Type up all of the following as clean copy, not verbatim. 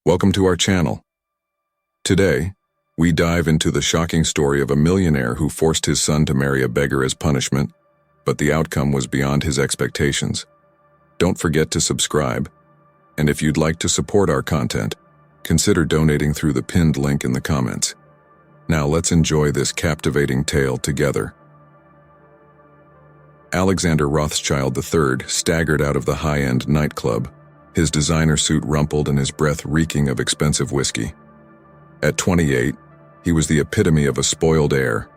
Welcome to our channel. Today, we dive into the shocking story of a millionaire who forced his son to marry a beggar as punishment, but the outcome was beyond his expectations. Don't forget to subscribe, and if you'd like to support our content, consider donating through the pinned link in the comments. Now let's enjoy this captivating tale together. Alexander Rothschild III staggered out of the high-end nightclub, his designer suit rumpled and his breath reeking of expensive whiskey. At 28, he was the epitome of a spoiled heir,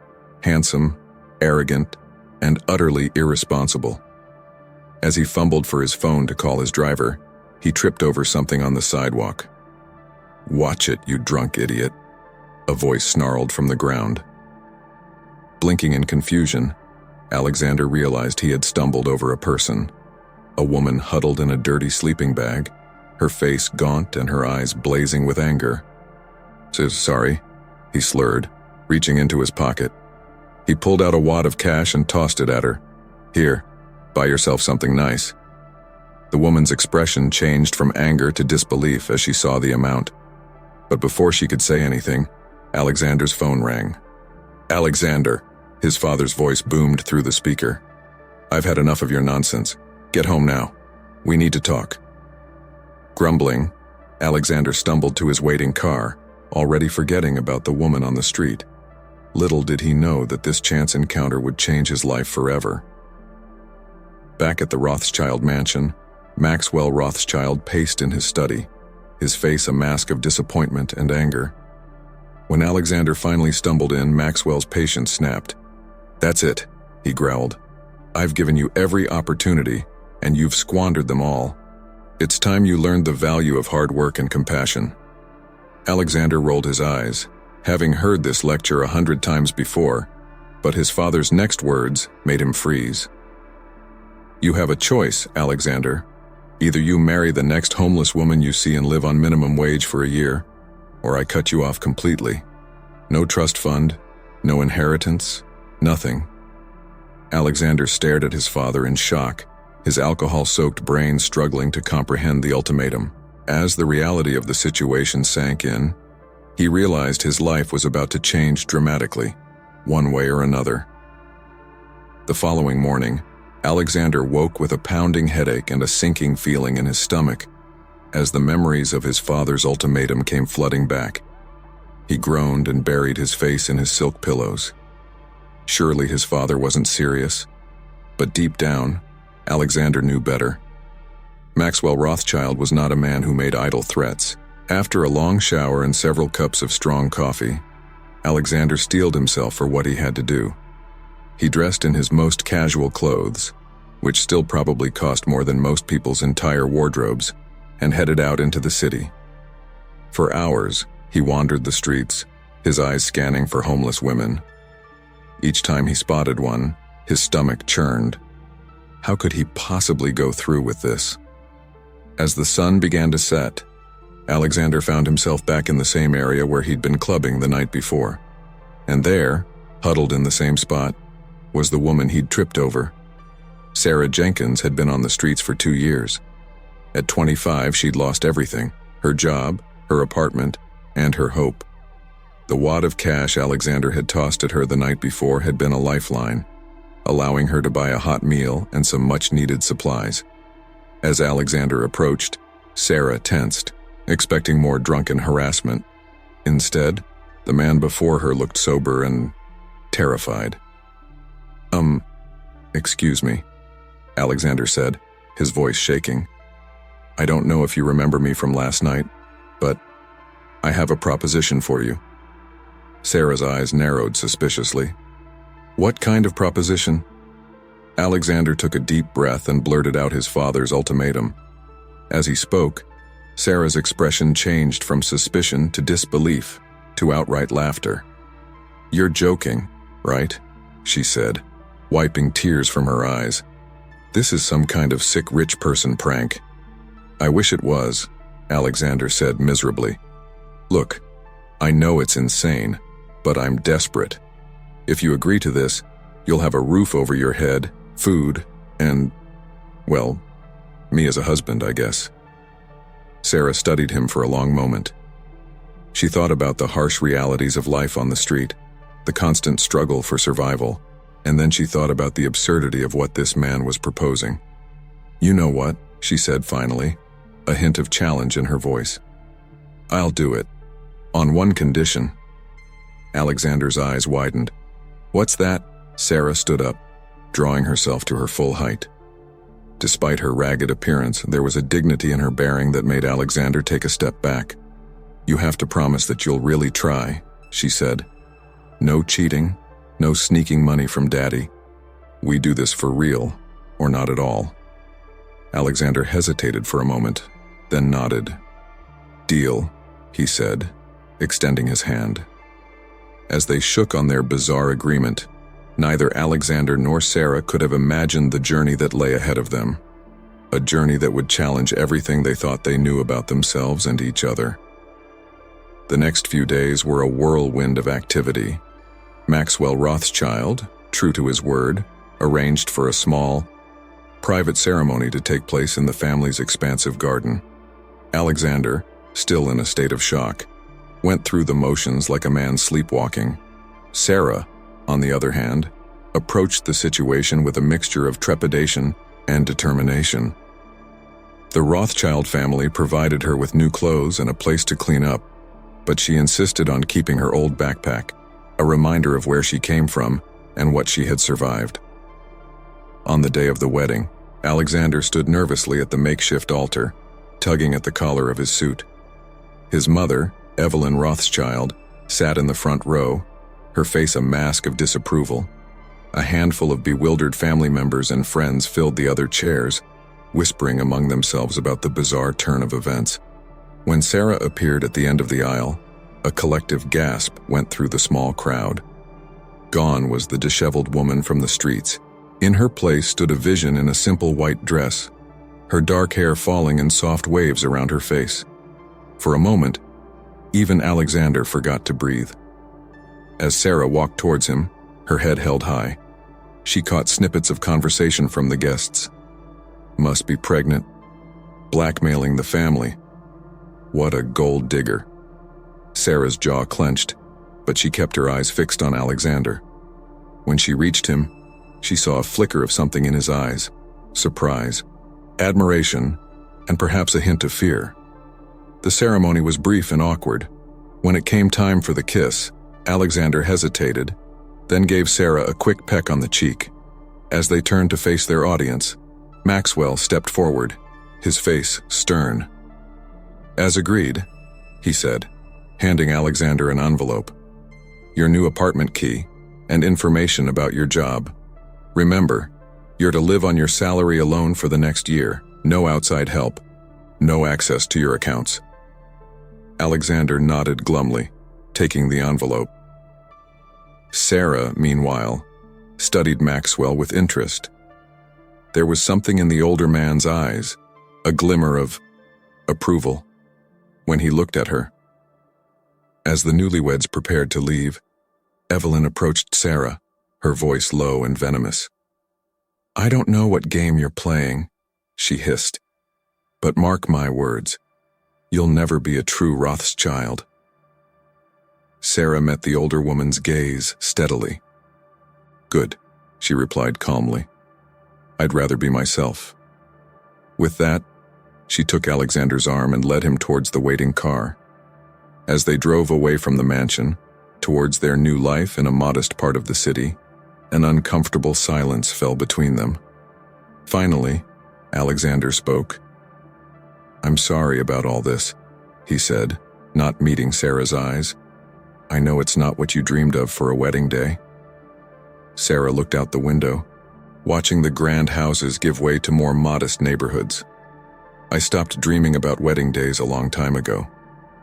handsome, arrogant, and utterly irresponsible. As he fumbled for his phone to call his driver, he tripped over something on the sidewalk. "Watch it, you drunk idiot," a voice snarled from the ground. Blinking in confusion, Alexander realized he had stumbled over a person, a woman huddled in a dirty sleeping bag, her face gaunt and her eyes blazing with anger. "Sorry," he slurred, reaching into his pocket. He pulled out a wad of cash and tossed it at her. "Here, buy yourself something nice." The woman's expression changed from anger to disbelief as she saw the amount. But before she could say anything, Alexander's phone rang. "Alexander," his father's voice boomed through the speaker. "I've had enough of your nonsense. Get home now. We need to talk." Grumbling, Alexander stumbled to his waiting car, already forgetting about the woman on the street. Little did he know that this chance encounter would change his life forever. Back at the Rothschild mansion, Maxwell Rothschild paced in his study, his face a mask of disappointment and anger. When Alexander finally stumbled in, Maxwell's patience snapped. "That's it," he growled. "I've given you every opportunity, and you've squandered them all. It's time you learned the value of hard work and compassion." Alexander rolled his eyes, having heard this lecture 100 times before, but his father's next words made him freeze. "You have a choice, Alexander. Either you marry the next homeless woman you see and live on minimum wage for a year, or I cut you off completely. No trust fund, no inheritance, nothing." Alexander stared at his father in shock, his alcohol-soaked brain struggling to comprehend the ultimatum. As the reality of the situation sank in, he realized his life was about to change dramatically, one way or another. The following morning, Alexander woke with a pounding headache and a sinking feeling in his stomach, as the memories of his father's ultimatum came flooding back. He groaned and buried his face in his silk pillows. Surely his father wasn't serious, but deep down, Alexander knew better. Maxwell Rothschild was not a man who made idle threats. After a long shower and several cups of strong coffee, Alexander steeled himself for what he had to do. He dressed in his most casual clothes, which still probably cost more than most people's entire wardrobes, and headed out into the city. For hours, he wandered the streets, his eyes scanning for homeless women. Each time he spotted one, his stomach churned. How could he possibly go through with this? As the sun began to set, Alexander found himself back in the same area where he'd been clubbing the night before. And there, huddled in the same spot, was the woman he'd tripped over. Sarah Jenkins had been on the streets for 2 years. At 25, she'd lost everything: her job, her apartment, and her hope. The wad of cash Alexander had tossed at her the night before had been a lifeline, allowing her to buy a hot meal and some much-needed supplies. As Alexander approached, Sarah tensed, expecting more drunken harassment. Instead, the man before her looked sober and terrified. Excuse me," Alexander said, his voice shaking. "I don't know if you remember me from last night, but I have a proposition for you." Sarah's eyes narrowed suspiciously. "What kind of proposition?" Alexander took a deep breath and blurted out his father's ultimatum. As he spoke, Sarah's expression changed from suspicion to disbelief to outright laughter. "You're joking, right?" she said, wiping tears from her eyes. "This is some kind of sick rich person prank." "I wish it was," Alexander said miserably. "Look, I know it's insane, but I'm desperate. If you agree to this, you'll have a roof over your head, food, and, well, me as a husband, I guess." Sarah studied him for a long moment. She thought about the harsh realities of life on the street, the constant struggle for survival, and then she thought about the absurdity of what this man was proposing. "You know what?" she said finally, a hint of challenge in her voice. "I'll do it. On one condition." Alexander's eyes widened. "What's that?" Sarah stood up, drawing herself to her full height. Despite her ragged appearance, there was a dignity in her bearing that made Alexander take a step back. "You have to promise that you'll really try," she said. "No cheating, no sneaking money from Daddy. We do this for real, or not at all." Alexander hesitated for a moment, then nodded. "Deal," he said, extending his hand. As they shook on their bizarre agreement, neither Alexander nor Sarah could have imagined the journey that lay ahead of them. A journey that would challenge everything they thought they knew about themselves and each other. The next few days were a whirlwind of activity. Maxwell Rothschild, true to his word, arranged for a small, private ceremony to take place in the family's expansive garden. Alexander, still in a state of shock, went through the motions like a man sleepwalking. Sarah, on the other hand, approached the situation with a mixture of trepidation and determination. The Rothschild family provided her with new clothes and a place to clean up, but she insisted on keeping her old backpack, a reminder of where she came from and what she had survived. On the day of the wedding, Alexander stood nervously at the makeshift altar, tugging at the collar of his suit. His mother, Evelyn Rothschild, sat in the front row, her face a mask of disapproval. A handful of bewildered family members and friends filled the other chairs, whispering among themselves about the bizarre turn of events. When Sarah appeared at the end of the aisle, a collective gasp went through the small crowd. Gone was the disheveled woman from the streets. In her place stood a vision in a simple white dress, her dark hair falling in soft waves around her face. For a moment, even Alexander forgot to breathe. As Sarah walked towards him, her head held high, she caught snippets of conversation from the guests. "Must be pregnant. Blackmailing the family. What a gold digger." Sarah's jaw clenched, but she kept her eyes fixed on Alexander. When she reached him, she saw a flicker of something in his eyes: surprise, admiration, and perhaps a hint of fear. The ceremony was brief and awkward. When it came time for the kiss, Alexander hesitated, then gave Sarah a quick peck on the cheek. As they turned to face their audience, Maxwell stepped forward, his face stern. "As agreed," he said, handing Alexander an envelope. "Your new apartment key and information about your job. Remember, you're to live on your salary alone for the next year, no outside help, no access to your accounts." Alexander nodded glumly, taking the envelope. Sarah, meanwhile, studied Maxwell with interest. There was something in the older man's eyes, a glimmer of approval, when he looked at her. As the newlyweds prepared to leave, Evelyn approached Sarah, her voice low and venomous. "I don't know what game you're playing," she hissed, "but mark my words, you'll never be a true Rothschild." Sarah met the older woman's gaze steadily. "Good," she replied calmly. "I'd rather be myself." With that, she took Alexander's arm and led him towards the waiting car. As they drove away from the mansion, towards their new life in a modest part of the city, an uncomfortable silence fell between them. Finally, Alexander spoke. "I'm sorry about all this," he said, not meeting Sarah's eyes. "I know it's not what you dreamed of for a wedding day." Sarah looked out the window, watching the grand houses give way to more modest neighborhoods. "I stopped dreaming about wedding days a long time ago,"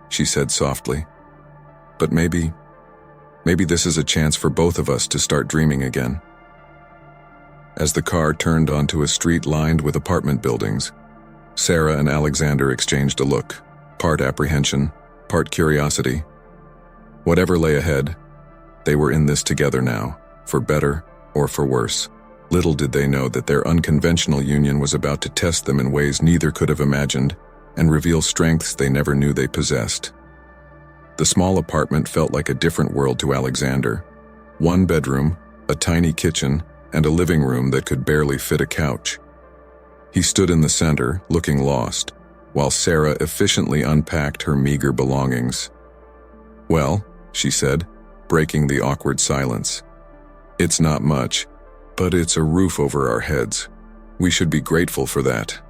she said softly. "But maybe this is a chance for both of us to start dreaming again." As the car turned onto a street lined with apartment buildings, Sarah and Alexander exchanged a look, part apprehension, part curiosity. Whatever lay ahead, they were in this together now, for better or for worse. Little did they know that their unconventional union was about to test them in ways neither could have imagined, and reveal strengths they never knew they possessed. The small apartment felt like a different world to Alexander. One bedroom, a tiny kitchen, and a living room that could barely fit a couch. He stood in the center, looking lost, while Sarah efficiently unpacked her meager belongings. "Well," she said, breaking the awkward silence. "It's not much, but it's a roof over our heads. We should be grateful for that."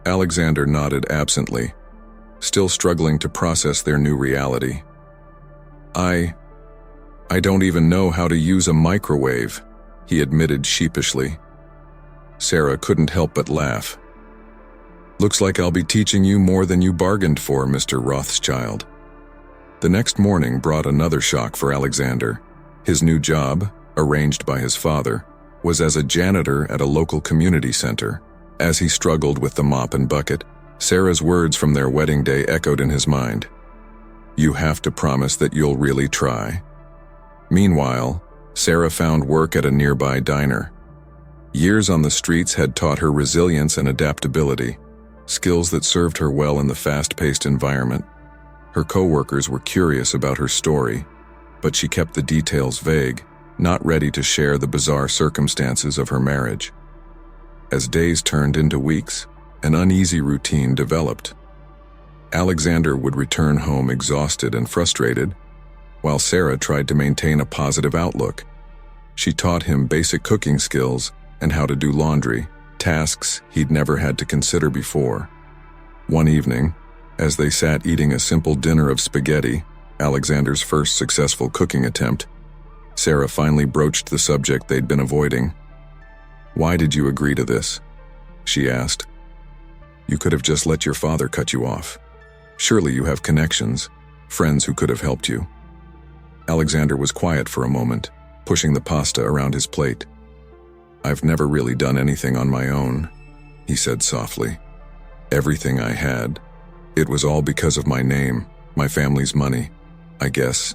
Alexander nodded absently, still struggling to process their new reality. I don't even know how to use a microwave," he admitted sheepishly. Sarah couldn't help but laugh. "Looks like I'll be teaching you more than you bargained for, Mr. Rothschild." The next morning brought another shock for Alexander. His new job, arranged by his father, was as a janitor at a local community center. As he struggled with the mop and bucket, Sarah's words from their wedding day echoed in his mind. "You have to promise that you'll really try." Meanwhile, Sarah found work at a nearby diner. Years on the streets had taught her resilience and adaptability, skills that served her well in the fast-paced environment. Her coworkers were curious about her story, but she kept the details vague, not ready to share the bizarre circumstances of her marriage. As days turned into weeks, an uneasy routine developed. Alexander would return home exhausted and frustrated, while Sarah tried to maintain a positive outlook. She taught him basic cooking skills and how to do laundry, tasks he'd never had to consider before. One evening, as they sat eating a simple dinner of spaghetti, Alexander's first successful cooking attempt, Sarah finally broached the subject they'd been avoiding. "Why did you agree to this?" she asked. "You could have just let your father cut you off. Surely you have connections, friends who could have helped you." Alexander was quiet for a moment, pushing the pasta around his plate. "I've never really done anything on my own," he said softly. "Everything I had, it was all because of my name, my family's money. I guess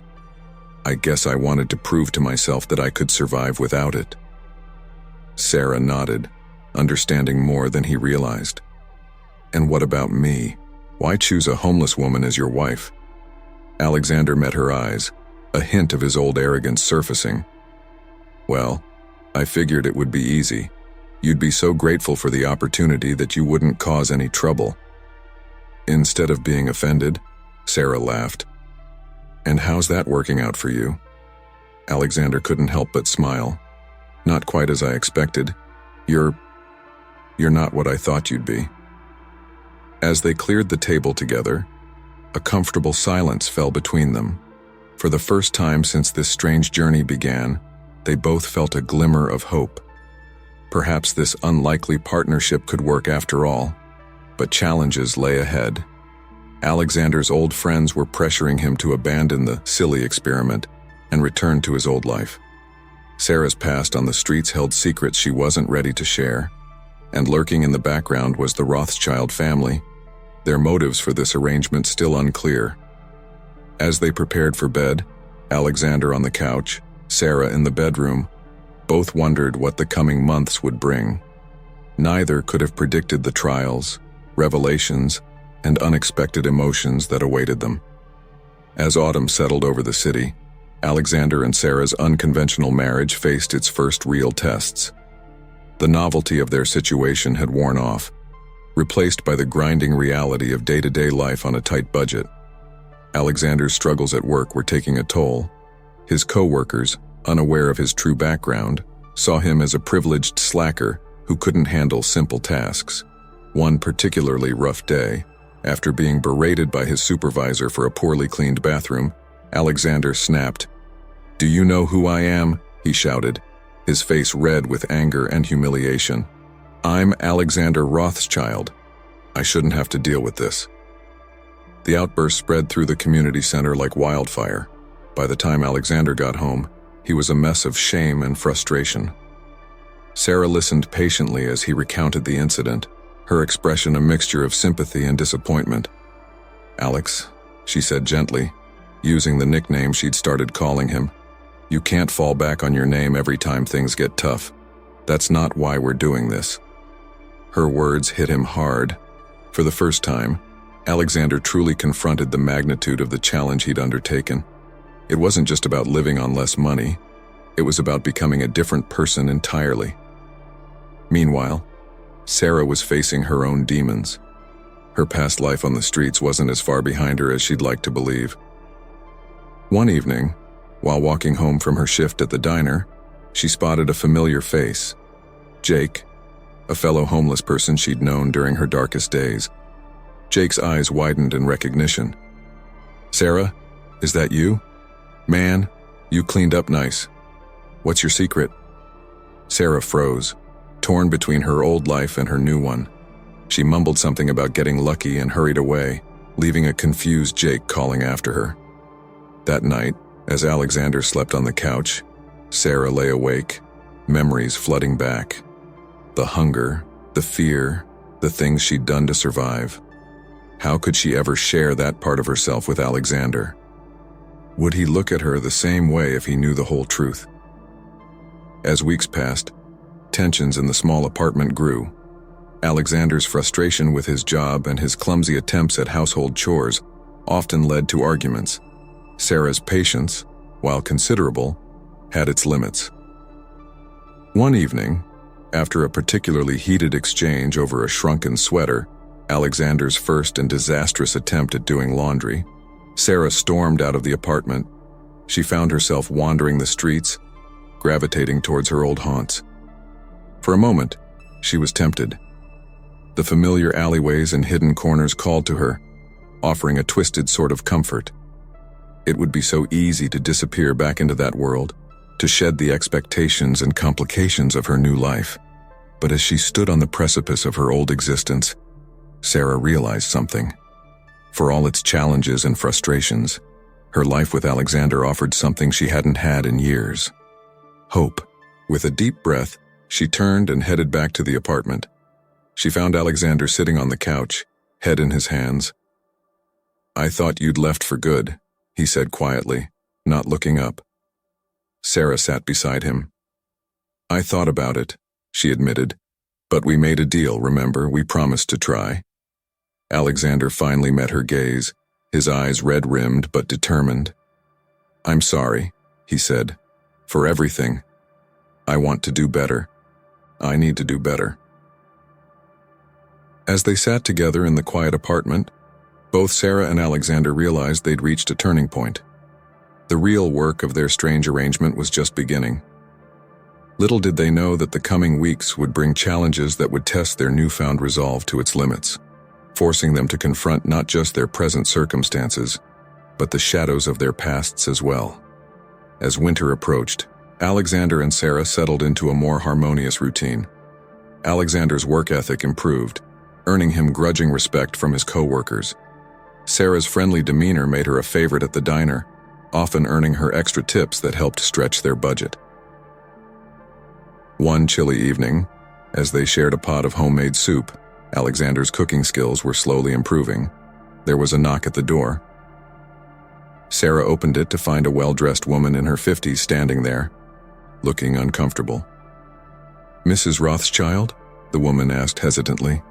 I wanted to prove to myself that I could survive without it." Sarah nodded, understanding more than he realized. "And what about me? Why choose a homeless woman as your wife?" Alexander met her eyes, a hint of his old arrogance surfacing. "Well, I figured it would be easy. You'd be so grateful for the opportunity that you wouldn't cause any trouble." Instead of being offended, Sarah laughed. "And how's that working out for you?" Alexander couldn't help but smile. "Not quite as I expected. You're not what I thought you'd be." As they cleared the table together, a comfortable silence fell between them. For the first time since this strange journey began, they both felt a glimmer of hope. Perhaps this unlikely partnership could work after all, but challenges lay ahead. Alexander's old friends were pressuring him to abandon the silly experiment and return to his old life. Sarah's past on the streets held secrets she wasn't ready to share, and lurking in the background was the Rothschild family, their motives for this arrangement still unclear. As they prepared for bed, Alexander on the couch, Sarah in the bedroom, both wondered what the coming months would bring. Neither could have predicted the trials, revelations, and unexpected emotions that awaited them. As autumn settled over the city, Alexander and Sarah's unconventional marriage faced its first real tests. The novelty of their situation had worn off, replaced by the grinding reality of day-to-day life on a tight budget. Alexander's struggles at work were taking a toll. His co-workers, unaware of his true background, saw him as a privileged slacker who couldn't handle simple tasks. One particularly rough day, after being berated by his supervisor for a poorly cleaned bathroom, Alexander snapped. "Do you know who I am?" he shouted, his face red with anger and humiliation. "I'm Alexander Rothschild. I shouldn't have to deal with this." The outburst spread through the community center like wildfire. By the time Alexander got home, he was a mess of shame and frustration. Sarah listened patiently as he recounted the incident, her expression a mixture of sympathy and disappointment. "Alex," she said gently, using the nickname she'd started calling him, "you can't fall back on your name every time things get tough. That's not why we're doing this." Her words hit him hard. For the first time, Alexander truly confronted the magnitude of the challenge he'd undertaken. It wasn't just about living on less money, it was about becoming a different person entirely. Meanwhile, Sarah was facing her own demons. Her past life on the streets wasn't as far behind her as she'd like to believe. One evening, while walking home from her shift at the diner, she spotted a familiar face. Jake, a fellow homeless person she'd known during her darkest days. Jake's eyes widened in recognition. "Sarah, is that you? Man, you cleaned up nice. What's your secret?" Sarah froze, torn between her old life and her new one. She mumbled something about getting lucky and hurried away, leaving a confused Jake calling after her. That night, as Alexander slept on the couch, Sarah lay awake, memories flooding back. The hunger, the fear, the things she'd done to survive. How could she ever share that part of herself with Alexander? Would he look at her the same way if he knew the whole truth? As weeks passed, tensions in the small apartment grew. Alexander's frustration with his job and his clumsy attempts at household chores often led to arguments. Sarah's patience, while considerable, had its limits. One evening, after a particularly heated exchange over a shrunken sweater, Alexander's first and disastrous attempt at doing laundry, Sarah stormed out of the apartment. She found herself wandering the streets, gravitating towards her old haunts. For a moment, she was tempted. The familiar alleyways and hidden corners called to her, offering a twisted sort of comfort. It would be so easy to disappear back into that world, to shed the expectations and complications of her new life. But as she stood on the precipice of her old existence, Sarah realized something. For all its challenges and frustrations, her life with Alexander offered something she hadn't had in years. Hope. With a deep breath, she turned and headed back to the apartment. She found Alexander sitting on the couch, head in his hands. "I thought you'd left for good," he said quietly, not looking up. Sarah sat beside him. "I thought about it," she admitted, "but we made a deal, remember? We promised to try." Alexander finally met her gaze, his eyes red-rimmed but determined. "I'm sorry," he said, "for everything. I want to do better. I need to do better." As they sat together in the quiet apartment, both Sarah and Alexander realized they'd reached a turning point. The real work of their strange arrangement was just beginning. Little did they know that the coming weeks would bring challenges that would test their newfound resolve to its limits, forcing them to confront not just their present circumstances, but the shadows of their pasts as well. As winter approached, Alexander and Sarah settled into a more harmonious routine. Alexander's work ethic improved, earning him grudging respect from his co-workers. Sarah's friendly demeanor made her a favorite at the diner, often earning her extra tips that helped stretch their budget. One chilly evening, as they shared a pot of homemade soup, Alexander's cooking skills were slowly improving. There was a knock at the door. Sarah opened it to find a well-dressed woman in her 50s standing there, looking uncomfortable. "Mrs. Rothschild?" the woman asked hesitantly.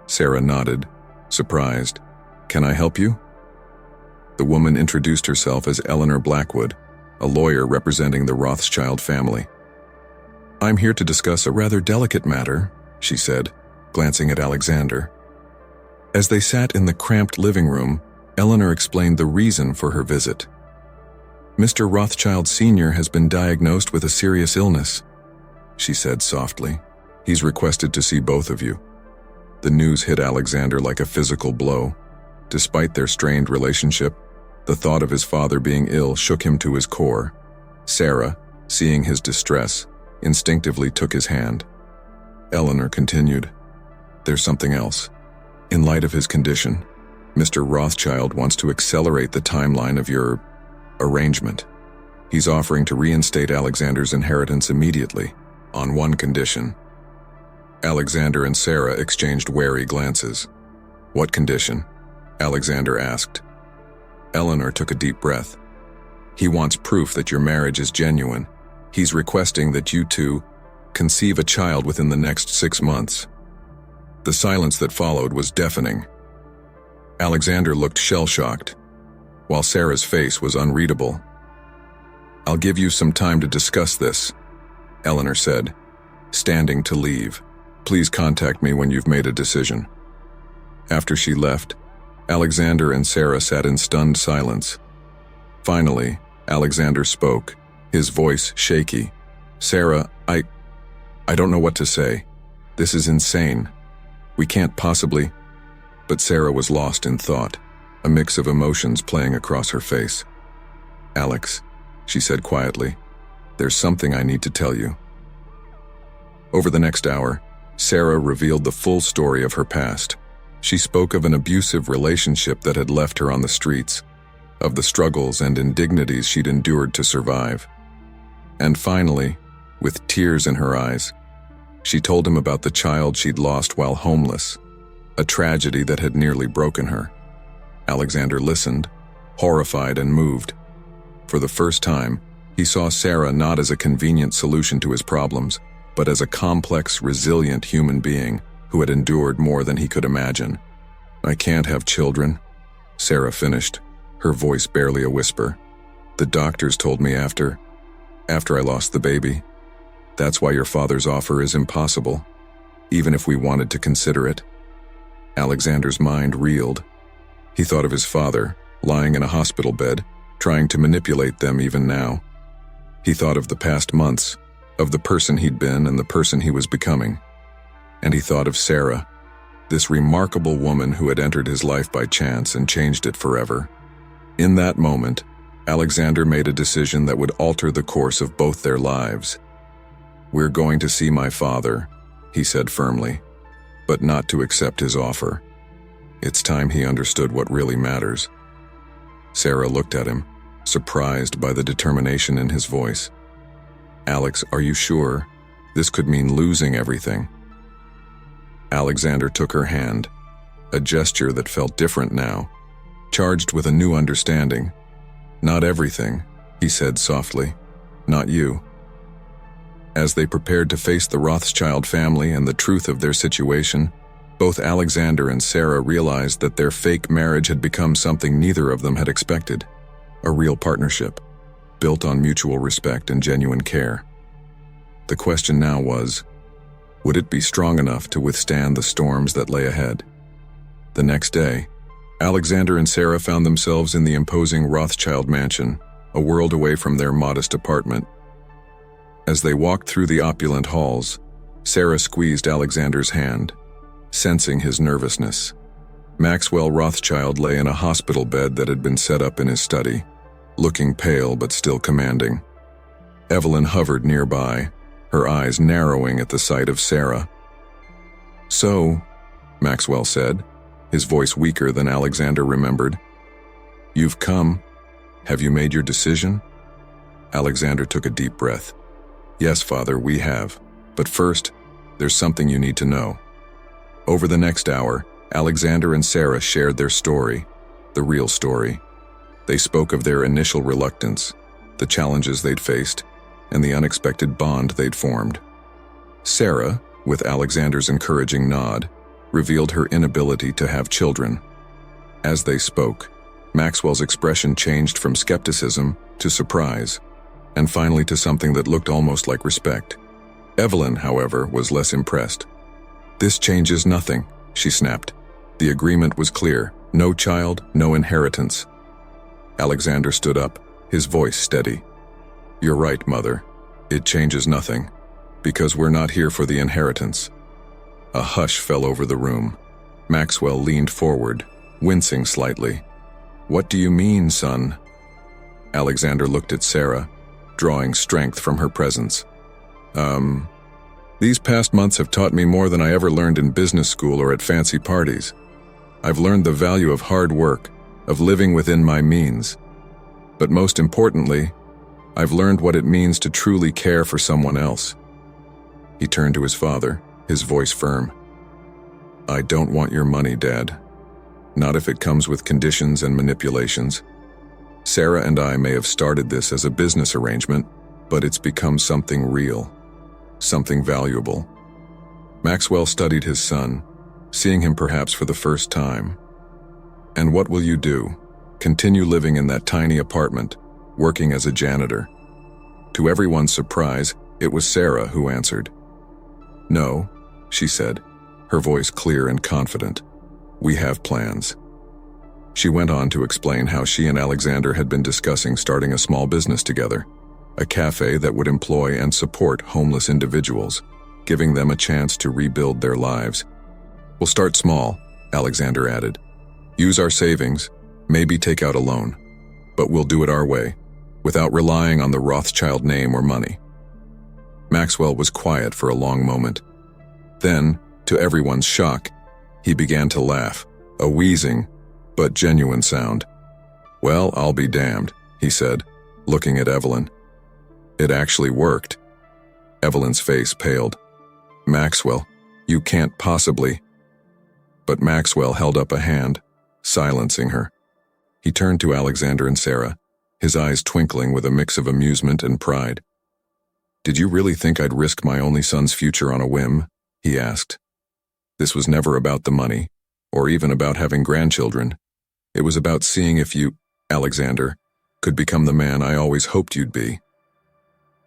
Sarah nodded, surprised. "Can I help you?" The woman introduced herself as Eleanor Blackwood, a lawyer representing the Rothschild family. "I'm here to discuss a rather delicate matter," she said, glancing at Alexander. As they sat in the cramped living room, Eleanor explained the reason for her visit. "Mr. Rothschild Sr. has been diagnosed with a serious illness," she said softly. "He's requested to see both of you." The news hit Alexander like a physical blow. Despite their strained relationship, the thought of his father being ill shook him to his core. Sarah, seeing his distress, instinctively took his hand. Eleanor continued, "There's something else. In light of his condition, Mr. Rothschild wants to accelerate the timeline of your arrangement. He's offering to reinstate Alexander's inheritance immediately, on one condition." Alexander and Sarah exchanged wary glances. "What condition?" Alexander asked. Eleanor took a deep breath. "He wants proof that your marriage is genuine. He's requesting that you two conceive a child within the next 6 months." The silence that followed was deafening. Alexander looked shell-shocked, while Sarah's face was unreadable. "I'll give you some time to discuss this," Eleanor said, standing to leave. "Please contact me when you've made a decision." After she left, Alexander and Sarah sat in stunned silence. Finally, Alexander spoke, his voice shaky. "Sarah, I don't know what to say. This is insane. We can't possibly—" But Sarah was lost in thought, a mix of emotions playing across her face. "Alex," she said quietly, "there's something I need to tell you." Over the next hour, Sarah revealed the full story of her past. She spoke of an abusive relationship that had left her on the streets, of the struggles and indignities she'd endured to survive. And finally, with tears in her eyes, she told him about the child she'd lost while homeless, a tragedy that had nearly broken her. Alexander listened, horrified and moved. For the first time, he saw Sarah not as a convenient solution to his problems, but as a complex, resilient human being who had endured more than he could imagine. "I can't have children," Sarah finished, her voice barely a whisper. "The doctors told me after I lost the baby. That's why your father's offer is impossible, even if we wanted to consider it." Alexander's mind reeled. He thought of his father, lying in a hospital bed, trying to manipulate them even now. He thought of the past months, of the person he'd been and the person he was becoming. And he thought of Sarah, this remarkable woman who had entered his life by chance and changed it forever. In that moment, Alexander made a decision that would alter the course of both their lives. "We're going to see my father," he said firmly, "but not to accept his offer. It's time he understood what really matters." Sarah looked at him, surprised by the determination in his voice. "Alex, are you sure? This could mean losing everything." Alexander took her hand, a gesture that felt different now, charged with a new understanding. "Not everything," he said softly. "Not you." As they prepared to face the Rothschild family and the truth of their situation, both Alexander and Sarah realized that their fake marriage had become something neither of them had expected, a real partnership, built on mutual respect and genuine care. The question now was, would it be strong enough to withstand the storms that lay ahead? The next day, Alexander and Sarah found themselves in the imposing Rothschild mansion, a world away from their modest apartment. As they walked through the opulent halls, Sarah squeezed Alexander's hand, sensing his nervousness. Maxwell Rothschild lay in a hospital bed that had been set up in his study, looking pale but still commanding. Evelyn hovered nearby, her eyes narrowing at the sight of Sarah. "So," Maxwell said, his voice weaker than Alexander remembered, "you've come. Have you made your decision?" Alexander took a deep breath. "Yes, Father, we have. But first, there's something you need to know." Over the next hour, Alexander and Sarah shared their story, the real story. They spoke of their initial reluctance, the challenges they'd faced, and the unexpected bond they'd formed. Sarah, with Alexander's encouraging nod, revealed her inability to have children. As they spoke, Maxwell's expression changed from skepticism to surprise, and finally to something that looked almost like respect. Evelyn, however, was less impressed. "This changes nothing," she snapped. "The agreement was clear. No child, no inheritance." Alexander stood up, his voice steady. "You're right, Mother. It changes nothing, because we're not here for the inheritance." A hush fell over the room. Maxwell leaned forward, wincing slightly. "What do you mean, son?" Alexander looked at Sarah, drawing strength from her presence. These past months have taught me more than I ever learned in business school or at fancy parties. I've learned the value of hard work, of living within my means. But most importantly, I've learned what it means to truly care for someone else." He turned to his father, his voice firm. "I don't want your money, Dad. Not if it comes with conditions and manipulations. Sarah and I may have started this as a business arrangement, but it's become something real, something valuable." Maxwell studied his son, seeing him perhaps for the first time. And what will you do? Continue living in that tiny apartment, working as a janitor? To everyone's surprise, it was Sarah who answered. No, she said, her voice clear and confident. We have plans. She went on to explain how she and Alexander had been discussing starting a small business together, a cafe that would employ and support homeless individuals, giving them a chance to rebuild their lives. We'll start small, Alexander added. Use our savings, maybe take out a loan, but we'll do it our way, without relying on the Rothschild name or money. Maxwell was quiet for a long moment. Then, to everyone's shock, he began to laugh, a wheezing, but genuine sound. Well, I'll be damned, he said, looking at Evelyn. It actually worked. Evelyn's face paled. Maxwell, you can't possibly. But Maxwell held up a hand, silencing her. He turned to Alexander and Sarah, his eyes twinkling with a mix of amusement and pride. Did you really think I'd risk my only son's future on a whim? He asked. This was never about the money, or even about having grandchildren. It was about seeing if you, Alexander, could become the man I always hoped you'd be.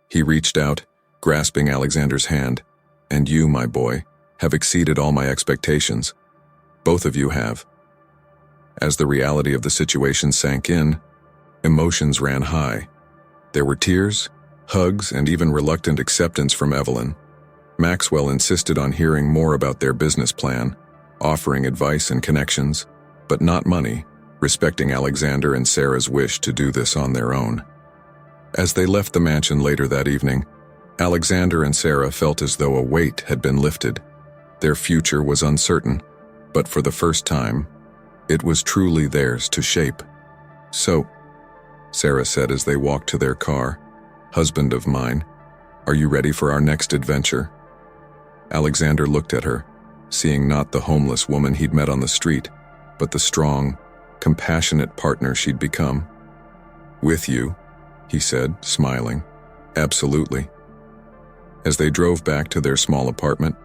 He reached out, grasping Alexander's hand. And you, my boy, have exceeded all my expectations. Both of you have. As the reality of the situation sank in, emotions ran high. There were tears, hugs, and even reluctant acceptance from Evelyn. Maxwell insisted on hearing more about their business plan, offering advice and connections, but not money, respecting Alexander and Sarah's wish to do this on their own. As they left the mansion later that evening, Alexander and Sarah felt as though a weight had been lifted. Their future was uncertain, but for the first time, it was truly theirs to shape. So, Sarah said as they walked to their car, husband of mine, are you ready for our next adventure? Alexander looked at her, seeing not the homeless woman he'd met on the street, but the strong, compassionate partner she'd become. With you, he said, smiling. Absolutely. As they drove back to their small apartment,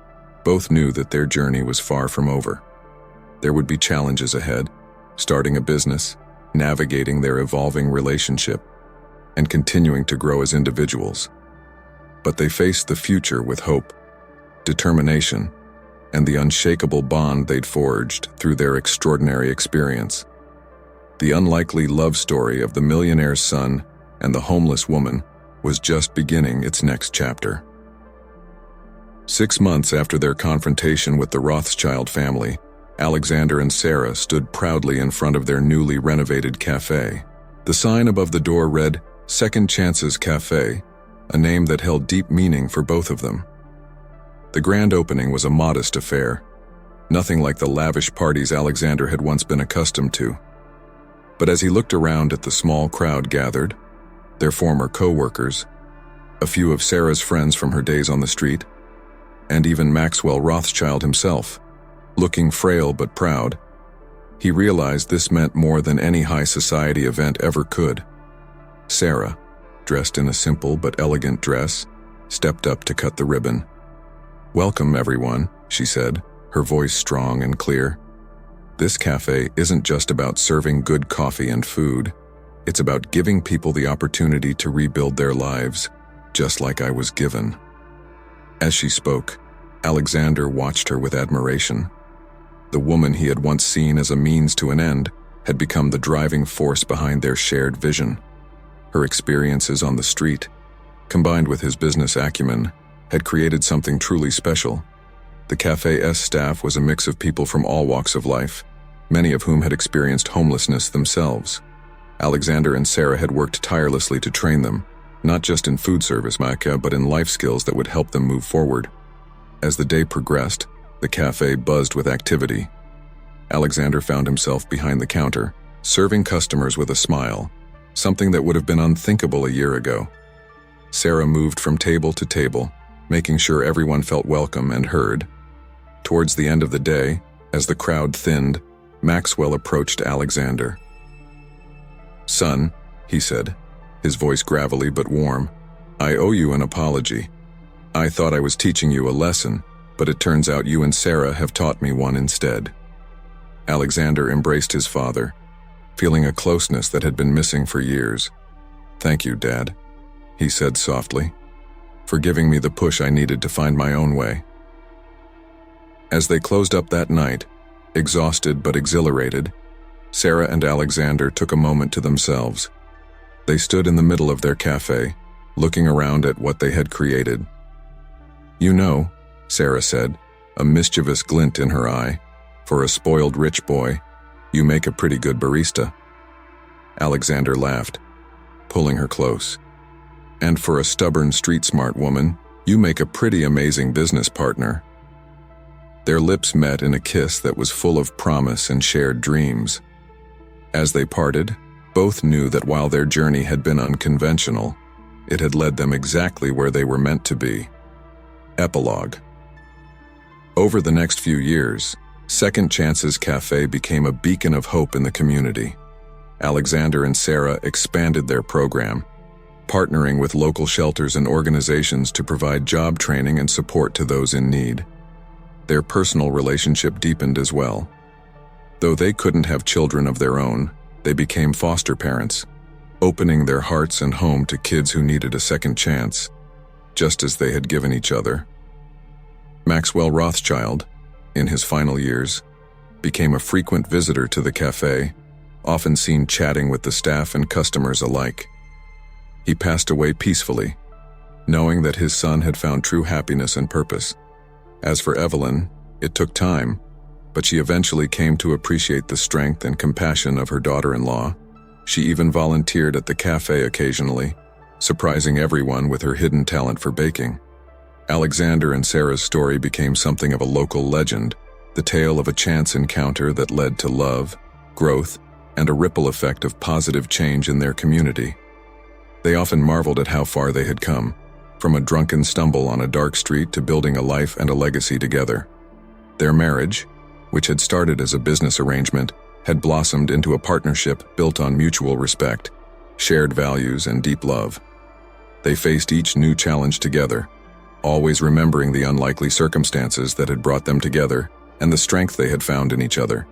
both knew that their journey was far from over. There would be challenges ahead, starting a business, navigating their evolving relationship, and continuing to grow as individuals. But they faced the future with hope, determination, and the unshakable bond they'd forged through their extraordinary experience. The unlikely love story of the millionaire's son and the homeless woman was just beginning its next chapter. 6 months after their confrontation with the Rothschild family, Alexander and Sarah stood proudly in front of their newly renovated cafe. The sign above the door read, Second Chances Cafe, a name that held deep meaning for both of them. The grand opening was a modest affair, nothing like the lavish parties Alexander had once been accustomed to. But as he looked around at the small crowd gathered, their former co-workers, a few of Sarah's friends from her days on the street, and even Maxwell Rothschild himself, looking frail but proud, he realized this meant more than any high society event ever could. Sarah, dressed in a simple but elegant dress, stepped up to cut the ribbon. Welcome, everyone, she said, her voice strong and clear. This cafe isn't just about serving good coffee and food. It's about giving people the opportunity to rebuild their lives, just like I was given. As she spoke, Alexander watched her with admiration. The woman he had once seen as a means to an end had become the driving force behind their shared vision. Her experiences on the street, combined with his business acumen, had created something truly special. The cafe's staff was a mix of people from all walks of life, many of whom had experienced homelessness themselves. Alexander and Sarah had worked tirelessly to train them, not just in food service, but in life skills that would help them move forward. As the day progressed, the cafe buzzed with activity. Alexander found himself behind the counter, serving customers with a smile, something that would have been unthinkable a year ago. Sarah moved from table to table, making sure everyone felt welcome and heard. Towards the end of the day, as the crowd thinned, Maxwell approached Alexander. Son, he said, his voice gravelly but warm, I owe you an apology. I thought I was teaching you a lesson, but it turns out you and Sarah have taught me one instead." Alexander embraced his father, feeling a closeness that had been missing for years. "Thank you, Dad," he said softly, "for giving me the push I needed to find my own way." As they closed up that night, exhausted but exhilarated, Sarah and Alexander took a moment to themselves. They stood in the middle of their cafe, looking around at what they had created. "You know," Sarah said, a mischievous glint in her eye, "for a spoiled rich boy, you make a pretty good barista." Alexander laughed, pulling her close. "And for a stubborn street-smart woman, you make a pretty amazing business partner." Their lips met in a kiss that was full of promise and shared dreams. As they parted, both knew that while their journey had been unconventional, it had led them exactly where they were meant to be. Epilogue. Over the next few years, Second Chances Cafe became a beacon of hope in the community. Alexander and Sarah expanded their program, partnering with local shelters and organizations to provide job training and support to those in need. Their personal relationship deepened as well. Though they couldn't have children of their own, they became foster parents, opening their hearts and home to kids who needed a second chance, just as they had given each other. Maxwell Rothschild, in his final years, became a frequent visitor to the cafe, often seen chatting with the staff and customers alike. He passed away peacefully, knowing that his son had found true happiness and purpose. As for Evelyn, it took time, but she eventually came to appreciate the strength and compassion of her daughter-in-law. She even volunteered at the cafe occasionally, surprising everyone with her hidden talent for baking. Alexander and Sarah's story became something of a local legend, the tale of a chance encounter that led to love, growth, and a ripple effect of positive change in their community. They often marveled at how far they had come, from a drunken stumble on a dark street to building a life and a legacy together. Their marriage, which had started as a business arrangement, had blossomed into a partnership built on mutual respect, shared values, and deep love. They faced each new challenge together, always remembering the unlikely circumstances that had brought them together and the strength they had found in each other.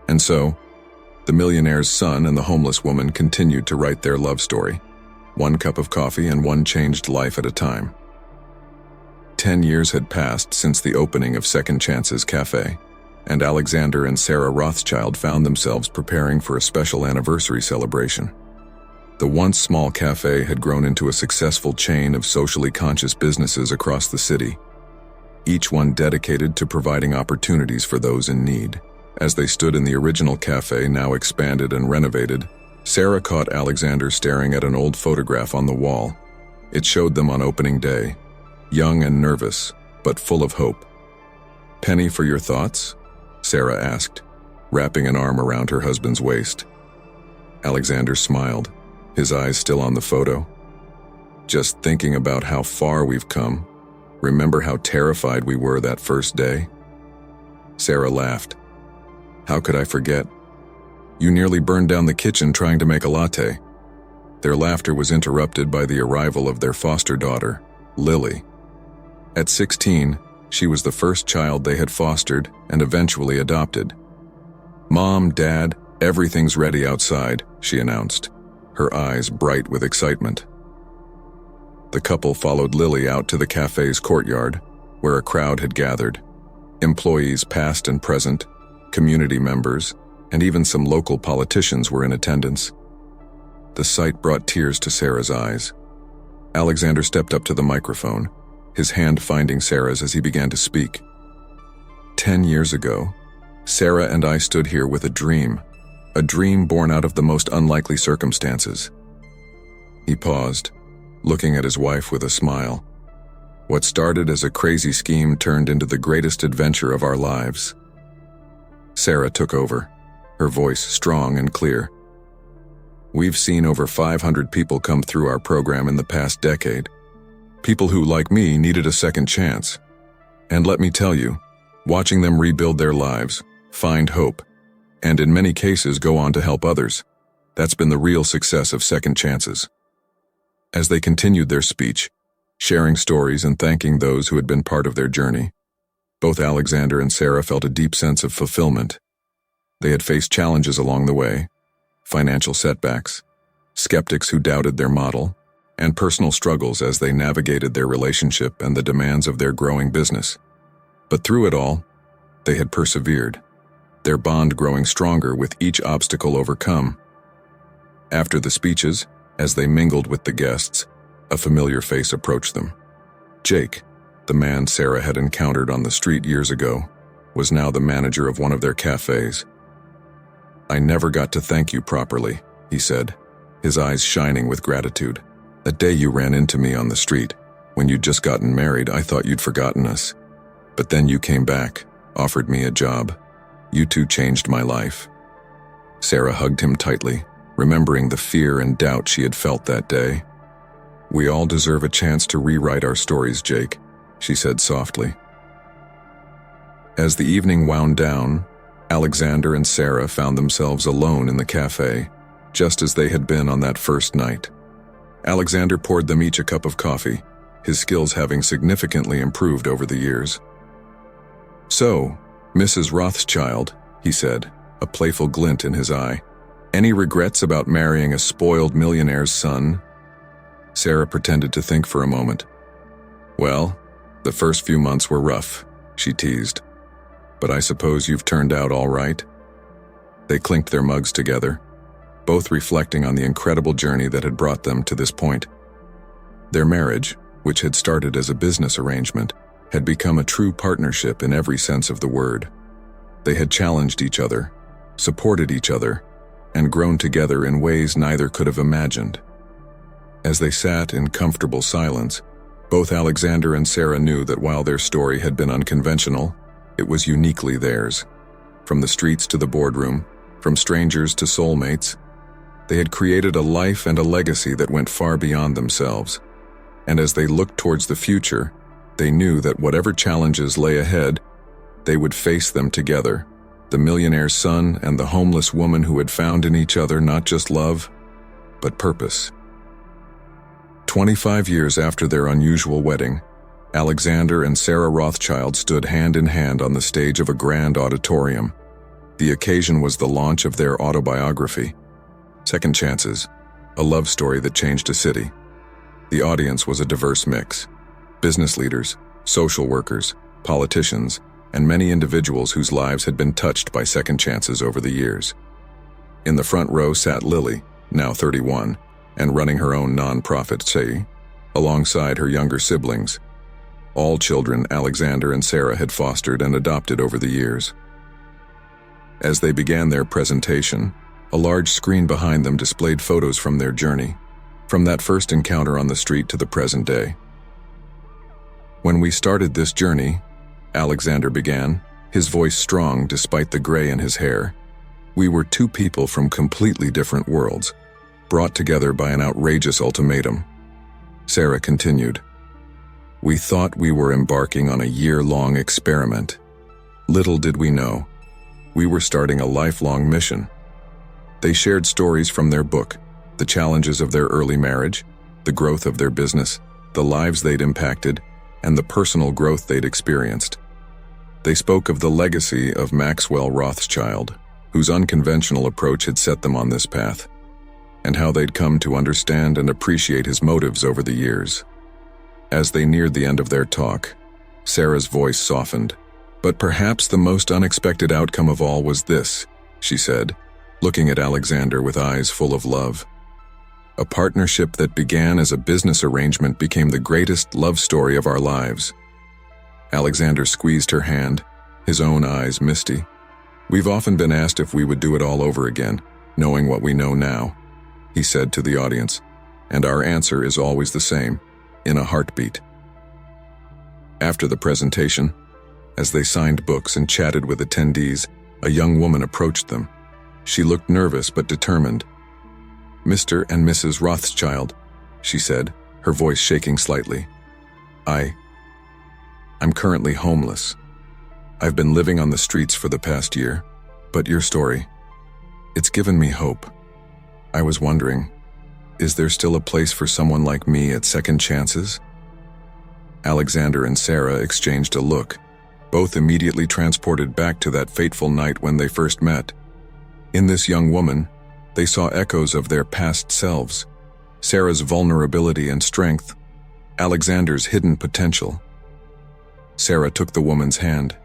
And so, the millionaire's son and the homeless woman continued to write their love story, one cup of coffee and one changed life at a time. 10 years had passed since the opening of Second Chances Cafe, and Alexander and Sarah Rothschild found themselves preparing for a special anniversary celebration. The once small cafe had grown into a successful chain of socially conscious businesses across the city, each one dedicated to providing opportunities for those in need. As they stood in the original cafe, now expanded and renovated, Sarah caught Alexander staring at an old photograph on the wall. It showed them on opening day, young and nervous, but full of hope. "Penny for your thoughts?" Sarah asked, wrapping an arm around her husband's waist. Alexander smiled, his eyes still on the photo. "Just thinking about how far we've come. Remember how terrified we were that first day?" Sarah laughed. "How could I forget? You nearly burned down the kitchen trying to make a latte." Their laughter was interrupted by the arrival of their foster daughter, Lily. At 16, she was the first child they had fostered and eventually adopted. "Mom, Dad, everything's ready outside," she announced, her eyes bright with excitement. The couple followed Lily out to the cafe's courtyard, where a crowd had gathered. Employees past and present, community members, and even some local politicians were in attendance. The sight brought tears to Sarah's eyes. Alexander stepped up to the microphone, his hand finding Sarah's as he began to speak. 10 years ago, Sarah and I stood here with a dream born out of the most unlikely circumstances." He paused, looking at his wife with a smile. "What started as a crazy scheme turned into the greatest adventure of our lives." Sarah took over, her voice strong and clear. "We've seen over 500 people come through our program in the past decade. People who, like me, needed a second chance. And let me tell you, watching them rebuild their lives, find hope, and in many cases go on to help others, that's been the real success of Second Chances." As they continued their speech, sharing stories and thanking those who had been part of their journey, Both Alexander and Sarah felt a deep sense of fulfillment. They had faced challenges along the way, financial setbacks, skeptics who doubted their model, and personal struggles as they navigated their relationship and the demands of their growing business. But through it all, they had persevered, their bond growing stronger with each obstacle overcome. After the speeches, as they mingled with the guests, a familiar face approached them. Jake, the man Sarah had encountered on the street years ago, was now the manager of one of their cafes. "I never got to thank you properly," he said, his eyes shining with gratitude. "That day you ran into me on the street, when you'd just gotten married, I thought you'd forgotten us. But then you came back, offered me a job. You two changed my life." Sarah hugged him tightly, remembering the fear and doubt she had felt that day. "We all deserve a chance to rewrite our stories, Jake," she said softly. As the evening wound down, Alexander and Sarah found themselves alone in the cafe, just as they had been on that first night. Alexander poured them each a cup of coffee, his skills having significantly improved over the years. "So, Mrs. Rothschild," he said, a playful glint in his eye, "any regrets about marrying a spoiled millionaire's son?" Sarah pretended to think for a moment. "Well, the first few months were rough," she teased. "But I suppose you've turned out all right?" They clinked their mugs together, both reflecting on the incredible journey that had brought them to this point. Their marriage, which had started as a business arrangement, had become a true partnership in every sense of the word. They had challenged each other, supported each other, and grown together in ways neither could have imagined. As they sat in comfortable silence, both Alexander and Sarah knew that while their story had been unconventional, it was uniquely theirs. From the streets to the boardroom, from strangers to soulmates, they had created a life and a legacy that went far beyond themselves. And as they looked towards the future, they knew that whatever challenges lay ahead, they would face them together, the millionaire's son and the homeless woman who had found in each other not just love, but purpose. 25 years after their unusual wedding, Alexander and Sarah Rothschild stood hand in hand on the stage of a grand auditorium. The occasion was the launch of their autobiography, Second Chances, a love story that changed a city. The audience was a diverse mix: business leaders, social workers, politicians, and many individuals whose lives had been touched by second chances over the years. In the front row sat Lily, now 31, and running her own non-profit Say, alongside her younger siblings, all children Alexander and Sarah had fostered and adopted over the years. As they began their presentation, a large screen behind them displayed photos from their journey, from that first encounter on the street to the present day. "When we started this journey," Alexander began, his voice strong despite the gray in his hair, "we were two people from completely different worlds, brought together by an outrageous ultimatum." Sarah continued, "We thought we were embarking on a year-long experiment. Little did we know, we were starting a lifelong mission." They shared stories from their book, the challenges of their early marriage, the growth of their business, the lives they'd impacted, and the personal growth they'd experienced. They spoke of the legacy of Maxwell Rothschild, whose unconventional approach had set them on this path, and how they'd come to understand and appreciate his motives over the years. As they neared the end of their talk, Sarah's voice softened. "But perhaps the most unexpected outcome of all was this," she said, looking at Alexander with eyes full of love. "A partnership that began as a business arrangement became the greatest love story of our lives." Alexander squeezed her hand, his own eyes misty. "We've often been asked if we would do it all over again, knowing what we know now," he said to the audience, "and our answer is always the same, in a heartbeat." After the presentation, as they signed books and chatted with attendees, a young woman approached them. She looked nervous but determined. "Mr. and Mrs. Rothschild," she said, her voice shaking slightly. I'm currently homeless. I've been living on the streets for the past year, but your story, it's given me hope. I was wondering, is there still a place for someone like me at Second Chances?" Alexander and Sarah exchanged a look, both immediately transported back to that fateful night when they first met. In this young woman, they saw echoes of their past selves, Sarah's vulnerability and strength, Alexander's hidden potential. Sarah took the woman's hand.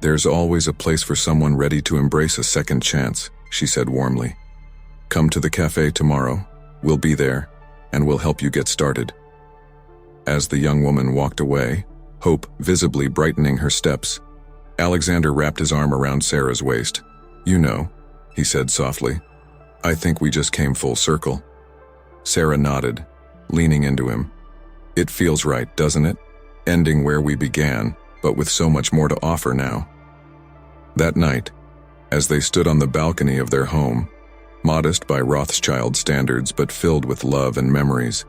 "There's always a place for someone ready to embrace a second chance," she said warmly. "Come to the cafe tomorrow. We'll be there, and we'll help you get started." As the young woman walked away, hope visibly brightening her steps, Alexander wrapped his arm around Sarah's waist. "You know," he said softly, "I think we just came full circle." Sarah nodded, leaning into him. "It feels right, doesn't it? Ending where we began, but with so much more to offer now." That night, as they stood on the balcony of their home, modest by Rothschild standards but filled with love and memories,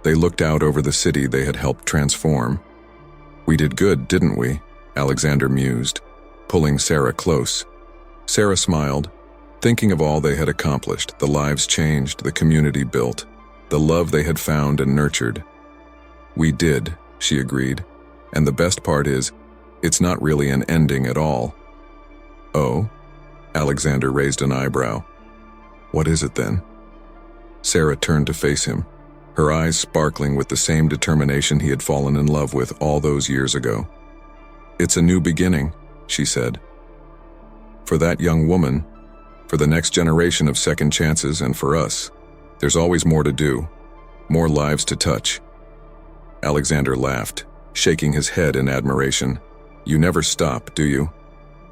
they looked out over the city they had helped transform. "We did good, didn't we?" Alexander mused, pulling Sarah close. Sarah smiled, thinking of all they had accomplished, the lives changed, the community built, the love they had found and nurtured. "We did," she agreed, "and the best part is, it's not really an ending at all." "Oh?" Alexander raised an eyebrow. "What is it then?" Sarah turned to face him, her eyes sparkling with the same determination he had fallen in love with all those years ago. "It's a new beginning," she said. "For that young woman, for the next generation of second chances, and for us, there's always more to do, more lives to touch." Alexander laughed, shaking his head in admiration. "You never stop, do you?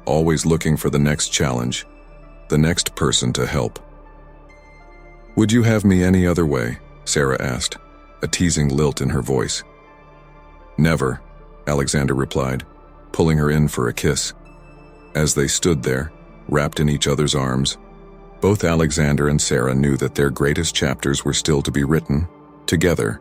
Always looking for the next challenge, the next person to help." "Would you have me any other way?" Sarah asked, a teasing lilt in her voice. "Never," Alexander replied, pulling her in for a kiss. As they stood there, wrapped in each other's arms, both Alexander and Sarah knew that their greatest chapters were still to be written, together,